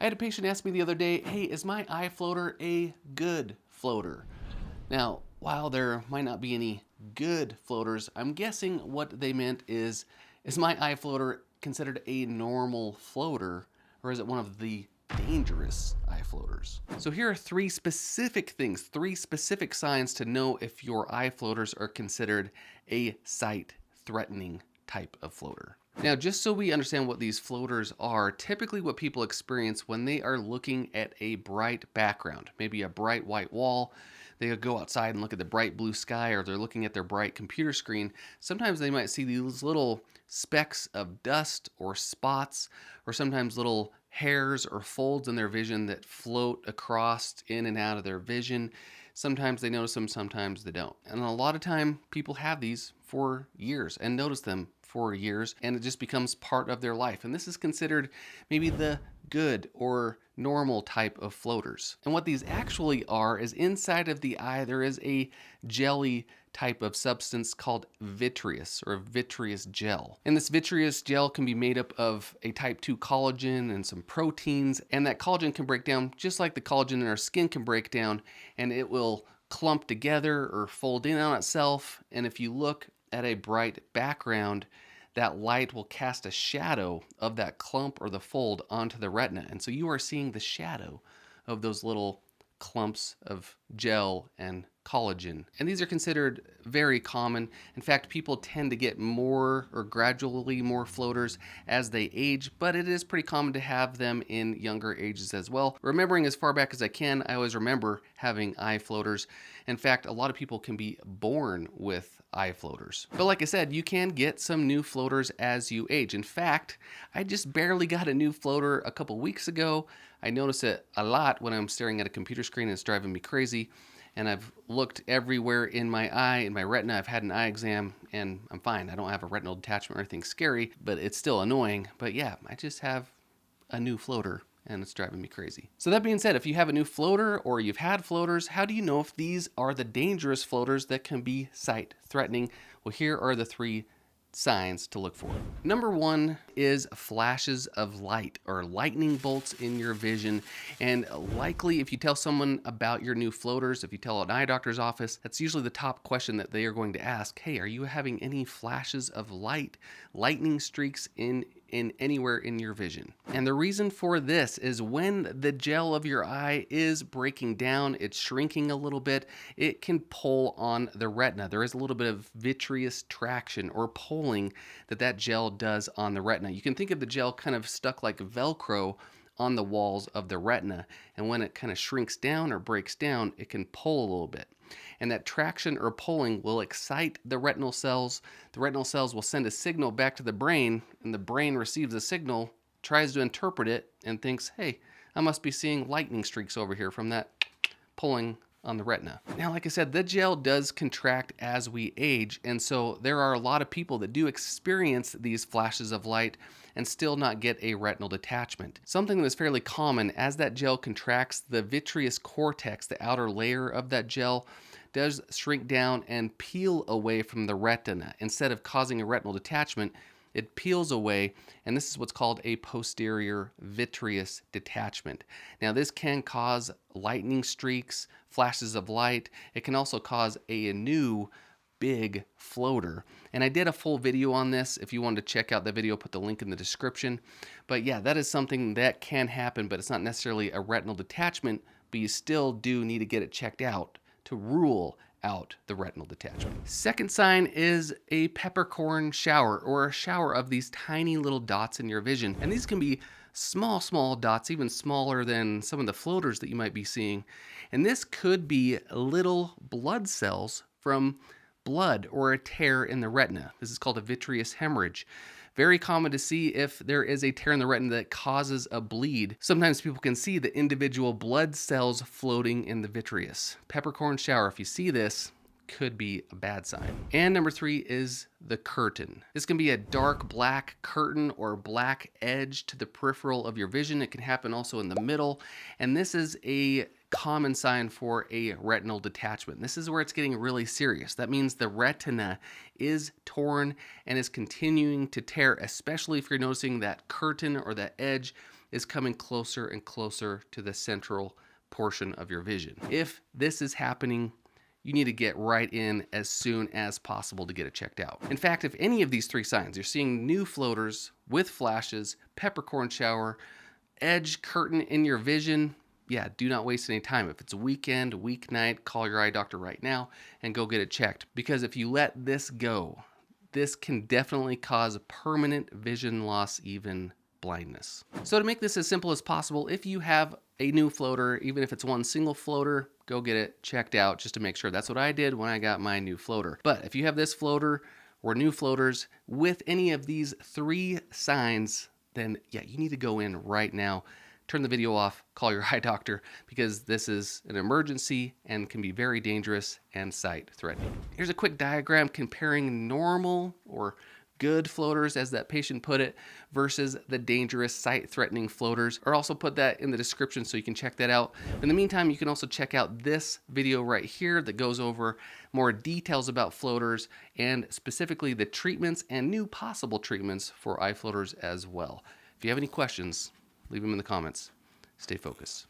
had a patient ask me the other day, hey, is my eye floater a good floater? Now, while there might not be any good floaters, I'm guessing what they meant is my eye floater considered a normal floater, or is it one of the dangerous eye floaters? So here are three specific things, three specific signs to know if your eye floaters are considered a sight-threatening type of floater. Now, just so we understand what these floaters are, typically what people experience when they are looking at a bright background, maybe a bright white wall, they go outside and look at the bright blue sky, or they're looking at their bright computer screen. Sometimes they might see these little specks of dust or spots, or sometimes little hairs or folds in their vision that float across in and out of their vision. Sometimes they notice them, sometimes they don't. And a lot of time people have these for years and notice them for years, and it just becomes part of their life. And this is considered maybe the good or normal type of floaters. And what these actually are is inside of the eye there is a jelly type of substance called vitreous or vitreous gel. And this vitreous gel can be made up of a type 2 collagen and some proteins, and that collagen can break down just like the collagen in our skin can break down, and it will clump together or fold in on itself. And if you look at a bright background, that light will cast a shadow of that clump or the fold onto the retina. And so you are seeing the shadow of those little clumps of gel and collagen. And these are considered very common. In fact, people tend to get more or gradually more floaters as they age, but it is pretty common to have them in younger ages as well. Remembering as far back as I can, I always remember having eye floaters. In fact, a lot of people can be born with eye floaters. But like I said, you can get some new floaters as you age. In fact, I just barely got a new floater a couple weeks ago. I notice it a lot when I'm staring at a computer screen and it's driving me crazy. And I've looked everywhere in my eye, in my retina. I've had an eye exam and I'm fine. I don't have a retinal detachment or anything scary, but it's still annoying. But yeah, I just have a new floater and it's driving me crazy. So that being said, if you have a new floater or you've had floaters, how do you know if these are the dangerous floaters that can be sight threatening? Well, here are the three signs to look for. Number one is flashes of light or lightning bolts in your vision. And likely if you tell someone about your new floaters, if you tell an eye doctor's office, that's usually the top question that they are going to ask. Hey, are you having any flashes of light, lightning streaks in anywhere in your vision? And the reason for this is when the gel of your eye is breaking down, it's shrinking a little bit, it can pull on the retina. There is a little bit of vitreous traction or pulling that gel does on the retina. You can think of the gel kind of stuck like Velcro on the walls of the retina. And when it kind of shrinks down or breaks down, it can pull a little bit. And that traction or pulling will excite the retinal cells. The retinal cells will send a signal back to the brain, and the brain receives a signal, tries to interpret it, and thinks, hey, I must be seeing lightning streaks over here from that pulling on the retina. Now, like I said, the gel does contract as we age, and so there are a lot of people that do experience these flashes of light and still not get a retinal detachment. Something that is fairly common as that gel contracts, the vitreous cortex, the outer layer of that gel, does shrink down and peel away from the retina. Instead of causing a retinal detachment, it peels away, and this is what's called a posterior vitreous detachment. Now, this can cause lightning streaks, flashes of light. It can also cause a new big floater. And I did a full video on this. If you wanted to check out the video, I'll put the link in the description. But yeah, that is something that can happen, but it's not necessarily a retinal detachment, but you still do need to get it checked out to rule out the retinal detachment. Second sign is a peppercorn shower, or a shower of these tiny little dots in your vision. And these can be small dots, even smaller than some of the floaters that you might be seeing. And this could be little blood cells from blood or a tear in the retina. This is called a vitreous hemorrhage. Very common to see if there is a tear in the retina that causes a bleed. Sometimes people can see the individual blood cells floating in the vitreous. Peppercorn shower, if you see this, could be a bad sign. And number three is the curtain. This can be a dark black curtain or black edge to the peripheral of your vision. It can happen also in the middle. And this is a common sign for a retinal detachment. This is where it's getting really serious. That means the retina is torn and is continuing to tear, especially if you're noticing that curtain or that edge is coming closer and closer to the central portion of your vision. If this is happening, you need to get right in as soon as possible to get it checked out. In fact, if any of these 3 signs, you're seeing new floaters with flashes, peppercorn shower, edge curtain in your vision, yeah, do not waste any time. If it's a weekend, weeknight, call your eye doctor right now and go get it checked. Because if you let this go, this can definitely cause permanent vision loss, even blindness. So to make this as simple as possible, if you have a new floater, even if it's one single floater, go get it checked out just to make sure. That's what I did when I got my new floater. But if you have this floater or new floaters with any of these 3 signs, then yeah, you need to go in right now, turn the video off, call your eye doctor, because this is an emergency and can be very dangerous and sight threatening. Here's a quick diagram comparing normal or good floaters, as that patient put it, versus the dangerous sight-threatening floaters. Or also put that in the description so you can check that out. In the meantime, you can also check out this video right here that goes over more details about floaters and specifically the treatments and new possible treatments for eye floaters as well. If you have any questions, leave them in the comments. Stay focused.